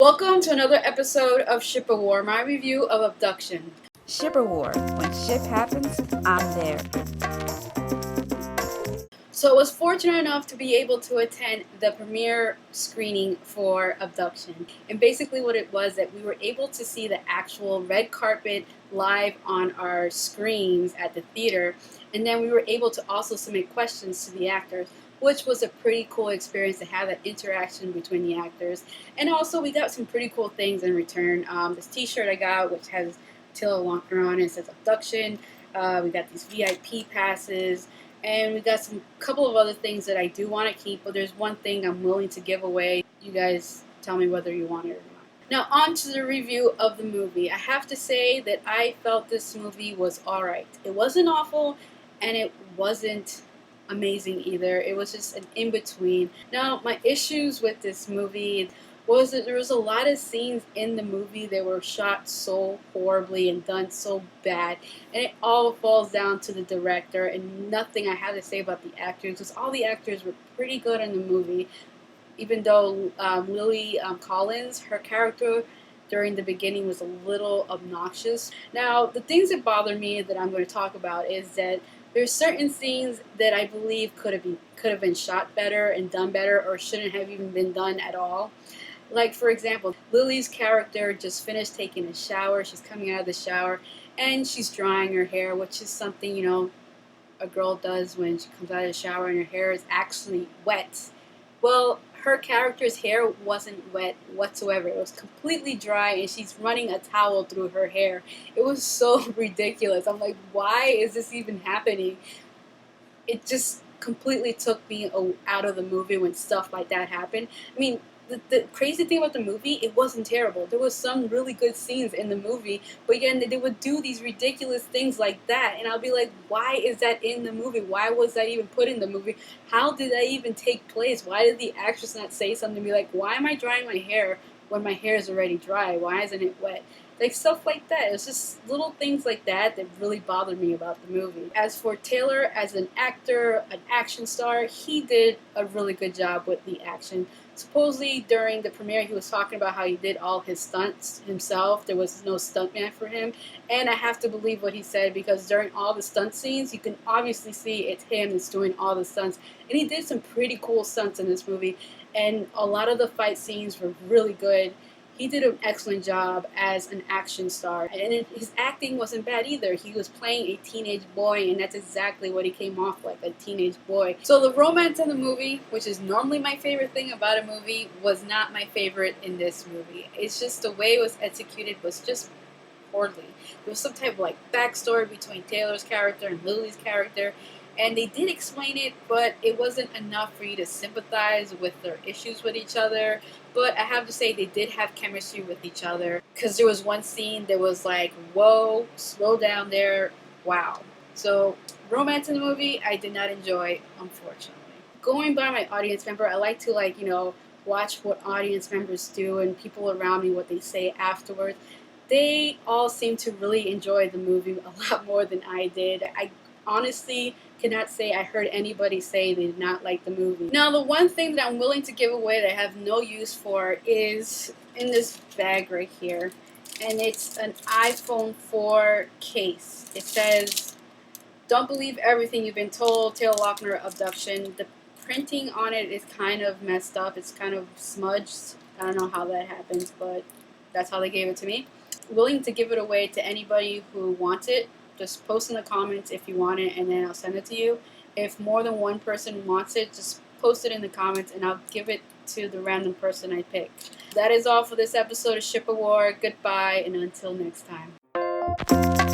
Welcome to another episode of Ship of War, my review of Abduction. Ship or war. When ship happens, I'm there. So I was fortunate enough to be able to attend the premiere screening for Abduction. And basically what it was that we were able to see the actual red carpet live on our screens at the theater. And then we were able to also submit questions to the actors, which was a pretty cool experience to have that interaction between the actors. And also we got some pretty cool things in return. This t-shirt I got, which has Taylor Lochner on it, says Abduction. We got these VIP passes. And we got some couple of other things that I do want to keep, but there's one thing I'm willing to give away. You guys tell me whether you want it or not. Now on to the review of the movie. I have to say that I felt this movie was alright. It wasn't awful, and it wasn't amazing either. It was just an in-between. Now my issues with this movie was that there was a lot of scenes in the movie that were shot so horribly and done so bad, and it all falls down to the director, and nothing I have to say about the actors, because all the actors were pretty good in the movie, even though Lily Collins, her character during the beginning was a little obnoxious. Now, the things that bother me that I'm going to talk about is that there's certain scenes that I believe could have been shot better and done better, or shouldn't have even been done at all. Like, for example, Lily's character just finished taking a shower. She's coming out of the shower, and she's drying her hair, which is something, a girl does when she comes out of the shower and her hair is actually wet. Well, her character's hair wasn't wet whatsoever. It was completely dry, and she's running a towel through her hair. It was so ridiculous. I'm like, why is this even happening? It just completely took me out of the movie when stuff like that happened. I mean, the crazy thing about the movie, it wasn't terrible. There was some really good scenes in the movie, but again, they would do these ridiculous things like that, and I'll be like, why is that in the movie? Why was that even put in the movie? How did that even take place? Why did the actress not say something, be like, why am I drying my hair when my hair is already dry? Why isn't it wet? Like, stuff like that. It's just little things like that that really bothered me about the movie. As for Taylor, as an actor, an action star, he did a really good job with the action. Supposedly, during the premiere, he was talking about how he did all his stunts himself. There was no stuntman for him. And I have to believe what he said, because during all the stunt scenes, you can obviously see it's him that's doing all the stunts. And he did some pretty cool stunts in this movie. And a lot of the fight scenes were really good. He did an excellent job as an action star, and his acting wasn't bad either. He was playing a teenage boy, and that's exactly what he came off like, a teenage boy. So the romance in the movie, which is normally my favorite thing about a movie, was not my favorite in this movie. It's just the way it was executed was just poorly. There was some type of backstory between Taylor's character and Lily's character, and they did explain it, but it wasn't enough for you to sympathize with their issues with each other. But I have to say, they did have chemistry with each other, because there was one scene that was like, whoa, slow down there, wow. So, romance in the movie, I did not enjoy, unfortunately. Going by my audience member, I like to, watch what audience members do and people around me, what they say afterwards. They all seem to really enjoy the movie a lot more than I did. I honestly cannot say I heard anybody say they did not like the movie. Now, the one thing that I'm willing to give away that I have no use for is in this bag right here. And it's an iPhone 4 case. It says, "Don't believe everything you've been told, Taylor Lochner Abduction." The printing on it is kind of messed up. It's kind of smudged. I don't know how that happens, but that's how they gave it to me. Willing to give it away to anybody who wants it. Just post in the comments if you want it, and then I'll send it to you. If more than one person wants it, just post it in the comments, and I'll give it to the random person I pick. That is all for this episode of Ship of War. Goodbye, and until next time.